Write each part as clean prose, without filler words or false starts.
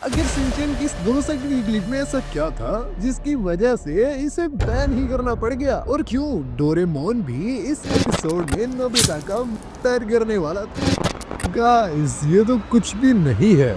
आखिर शिनचैन की इस 2 सेकंड की क्लिप में ऐसा क्या था जिसकी वजह से इसे बैन ही करना पड़ गया, और क्यों डोरेमोन भी इस एपिसोड में नोबिता का मर्डर करने वाला था? गाइस, ये तो कुछ भी नहीं है।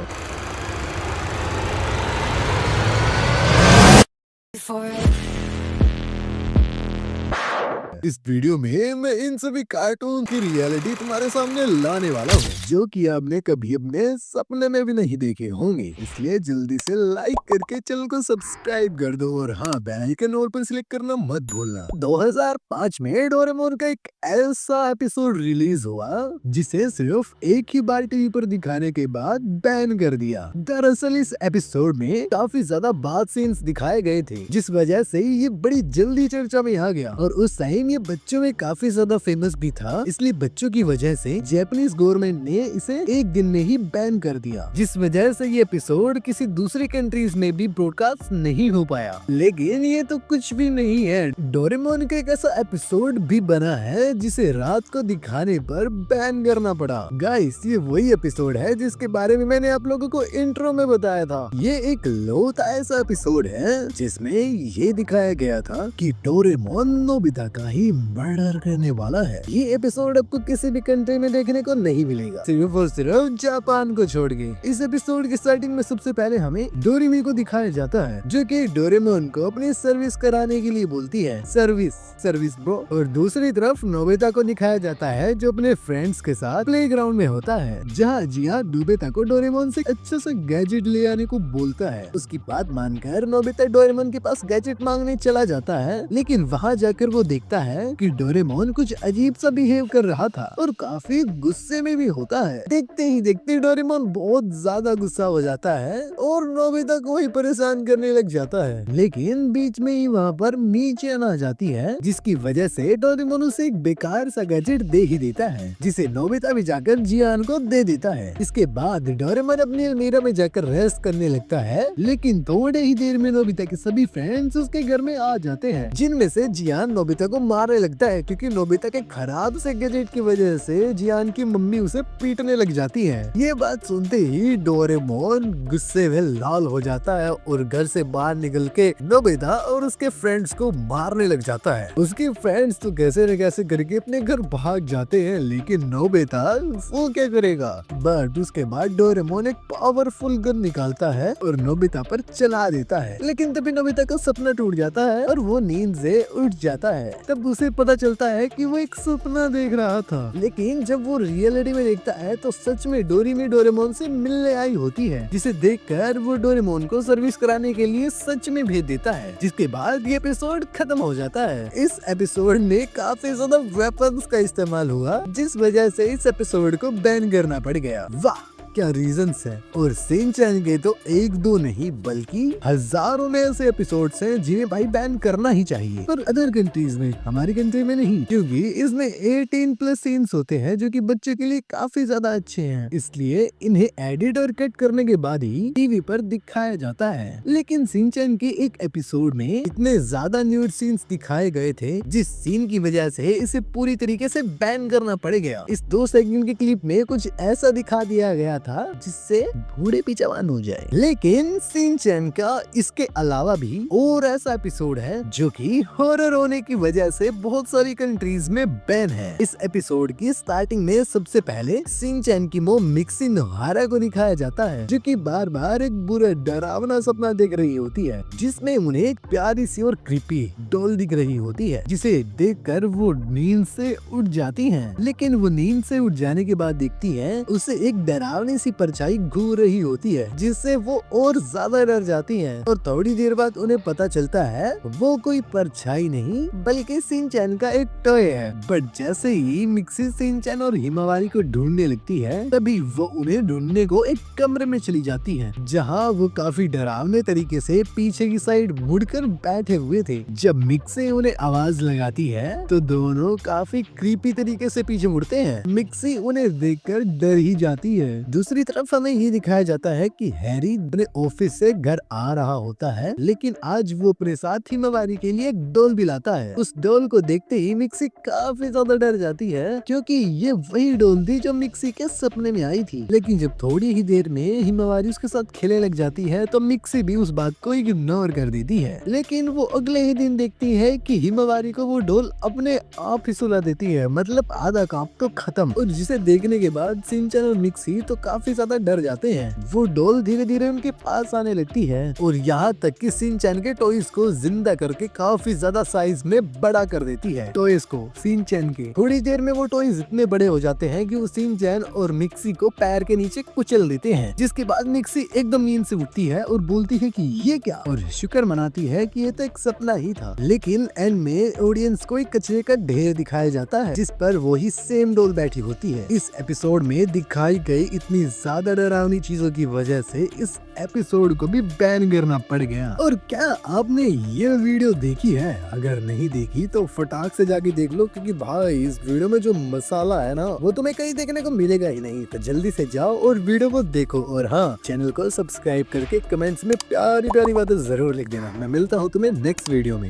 इस वीडियो में मैं इन सभी कार्टून की रियलिटी तुम्हारे सामने लाने वाला हूँ, जो कि आपने कभी अपने सपने में भी नहीं देखे होंगे। इसलिए जल्दी से लाइक करके चैनल को सब्सक्राइब कर दो, और हाँ, बेल आइकन ऑल पर सिलेक्ट करना मत भूलना। 2005 में डोरेमोन का एक ऐसा एपिसोड रिलीज हुआ जिसे सिर्फ एक ही बार टीवी पर दिखाने के बाद बैन कर दिया। दरअसल इस एपिसोड में काफी ज्यादा बात सीन्स दिखाए गए थे, जिस वजह से ये बड़ी जल्दी चर्चा में आ गया, और उस टाइम ये बच्चों में काफी ज्यादा फेमस भी था। इसलिए बच्चों की वजह से जापानीज गवर्नमेंट ने इसे एक दिन में ही बैन कर दिया, जिस वजह से ये एपिसोड किसी दूसरी कंट्रीज में भी ब्रॉडकास्ट नहीं हो पाया। लेकिन ये तो कुछ भी नहीं है, डोरेमोन का एक ऐसा एपिसोड भी बना है जिसे रात को दिखाने पर बैन करना पड़ा। गाइस, ये वही एपिसोड है जिसके बारे में मैंने आप लोगों को इंट्रो में बताया था। ये एक लौता ऐसा एपिसोड है जिसमें ये दिखाया गया था कि डोरेमोन नोबिता का ही मर्डर करने वाला है। ये एपिसोड आपको किसी भी कंट्री में देखने को नहीं मिलेगा, सिर्फ और सिर्फ जापान को छोड़ के। इस एपिसोड की स्टार्टिंग में सबसे पहले हमें डोरेमी को दिखाया जाता है, जो कि डोरेमोन को अपनी सर्विस कराने के लिए बोलती है, सर्विस ब्रो। और दूसरी तरफ नोबिता को दिखाया जाता है, जो अपने फ्रेंड्स के साथ प्लेग्राउंड में होता है, जहाँ जिया नोबिता को डोरेमोन से अच्छा सा गैजेट ले आने को बोलता है। उसकी बात मानकर नोबिता डोरेमोन के पास गैजेट मांगने चला जाता है, लेकिन वहाँ जाकर वो देखता है कि डोरेमोन कुछ अजीब सा बिहेव कर रहा था और काफी गुस्से में भी होता है। देखते ही देखते डोरेमोन बहुत ज्यादा गुस्सा हो जाता है और नोबिता को ही परेशान करने लग जाता है। लेकिन बीच में ही वहाँ पर मीचियन आ जाती है, जिसकी वजह से डोरेमोन उसे एक बेकार सा गैजेट दे ही देता है, जिसे नोबिता भी जाकर जियान को दे देता है। इसके बाद डोरेमोन अपनी अलमीरा में जाकर रेस्ट करने लगता है, लेकिन थोड़े ही देर में नोबिता के सभी फ्रेंड्स उसके घर में आ जाते हैं, जिनमें से जियान नोबिता को मारने लगता है, क्योंकि नोबिता के खराब से गैजेट की वजह से जियान की मम्मी उसे पीटने लग जाती है। ये बात सुनते ही डोरेमोन गुस्से में लाल हो जाता है और घर से बाहर निकल के नोबिता और उसके फ्रेंड्स को मारने लग जाता है। उसके फ्रेंड्स तो कैसे न कैसे करके अपने घर भाग जाते हैं, लेकिन नोबिता वो क्या करेगा। बट उसके बाद डोरेमोन एक पावरफुल गन निकालता है और नोबिता पर चला देता है, लेकिन तभी नोबिता का सपना टूट जाता है और वो नींद से उठ जाता है। तब उसे पता चलता है कि वो एक सपना देख रहा था, लेकिन जब वो रियलिटी में देखता है तो सच में डोरेमी डोरेमोन से मिलने आई होती है, जिसे देखकर वो डोरेमोन को सर्विस कराने के लिए सच में भेज देता है। जिसके बाद ये एपिसोड खत्म हो जाता है। इस एपिसोड में काफी ज्यादा वेपन्स का इस्तेमाल हुआ, जिस वजह से इस एपिसोड को बैन करना पड़ गया। वाह, क्या रीजंस है। और शिनचैन के तो एक दो नहीं बल्कि हजारों में ऐसे एपिसोड्स हैं जिन्हें भाई बैन करना ही चाहिए, पर अदर कंट्रीज में, हमारी कंट्री में नहीं, क्योंकि इसमें 18+ सीन्स होते हैं जो कि बच्चे के लिए काफी ज्यादा अच्छे हैं। इसलिए इन्हें एडिट और कट करने के बाद ही टीवी पर दिखाया जाता है। लेकिन शिनचैन के एक एपिसोड में इतने ज्यादा न्यूड सीन्स दिखाए गए थे, जिस सीन की वजह से इसे पूरी तरीके से बैन करना पड़ गया। इस 2 सेकंड की क्लिप में कुछ ऐसा दिखा दिया गया था जिससे बूढ़े भी जवान हो जाए। लेकिन शिनचैन का इसके अलावा भी और ऐसा एपिसोड है जो कि हॉरर होने की वजह से बहुत सारी कंट्रीज में बैन है। इस एपिसोड की स्टार्टिंग में सबसे पहले शिनचैन की मॉम मिक्सी नोहारा को दिखाया जाता है, जो कि बार बार एक बुरा डरावना सपना देख रही होती है, जिसमें उन्हें एक प्यारी सी और क्रीपी डॉल दिख रही होती है, जिसे देखकर वो नींद से उठ जाती है। लेकिन वो नींद से उठ जाने के बाद देखती है उसे एक डरावनी सी परछाई घूम रही होती है, जिससे वो और ज्यादा डर जाती हैं। और थोड़ी देर बाद उन्हें पता चलता है वो कोई परछाई नहीं बल्कि शिनचैन का एक टॉय है। बट जैसे ही मिक्सी शिनचैन और हिमावारी को ढूंढने लगती है, तभी वो उन्हें ढूंढने को एक कमरे में चली जाती है, जहाँ वो काफी डरावने तरीके से पीछे की साइड मुड़कर बैठे हुए थे। जब मिक्सी उन्हें आवाज लगाती है तो दोनों काफी क्रीपी तरीके से पीछे मुड़ते हैं। मिक्सी उन्हें देखकर डर ही जाती है। दूसरी तरफ हमें ये दिखाया जाता है कि हैरी अपने ऑफिस से घर आ रहा होता है, लेकिन आज वो अपने साथ हिमावारी के लिए एक डॉल भी लाता है। उस डॉल को देखते ही मिक्सी काफी ज्यादा डर जाती है, क्योंकि ये वही डॉल थी जो मिक्सी के सपने में आई थी। लेकिन जब थोड़ी ही देर में हिमावारी उसके साथ खेलने लग जाती है तो मिक्सी भी उस बात को इग्नोर कर देती है। लेकिन वो अगले ही दिन देखती है कि हिमावारी को वो डॉल अपने आप ही सुला देती है, मतलब आधा काम तो खत्म। और जिसे देखने के बाद शिनचैन और मिक्सी तो काफी ज्यादा डर जाते हैं। वो डॉल धीरे धीरे उनके पास आने लगती है और यहाँ तक कि शिनचैन के टॉयज को जिंदा करके काफी ज्यादा साइज में बड़ा कर देती है। टॉयज को शिनचैन के थोड़ी देर में वो टॉयज इतने बड़े हो जाते हैं कि वो शिनचैन और मिक्सी को पैर के नीचे कुचल देते हैं, जिसके बाद मिक्सी एकदम नींद से उठती है और बोलती है कि ये क्या, और शुक्र मनाती है कि ये तो एक सपना ही था। लेकिन एंड में ऑडियंस को एक कचरे का ढेर दिखाया जाता है जिस पर वही सेम डॉल बैठी होती है। इस एपिसोड में दिखाई गई इतनी ज्यादा डरावनी चीजों की वजह से इस एपिसोड को भी बैन करना पड़ गया। और क्या आपने ये वीडियो देखी है? अगर नहीं देखी तो फटाक से जाके देख लो, क्योंकि भाई इस वीडियो में जो मसाला है ना वो तुम्हें कहीं देखने को मिलेगा ही नहीं। तो जल्दी से जाओ और वीडियो को देखो, और हाँ, चैनल को सब्सक्राइब करके कमेंट्स में प्यारी प्यारी बातें जरूर लिख देना। मैं मिलता हूँ तुम्हें नेक्स्ट वीडियो में।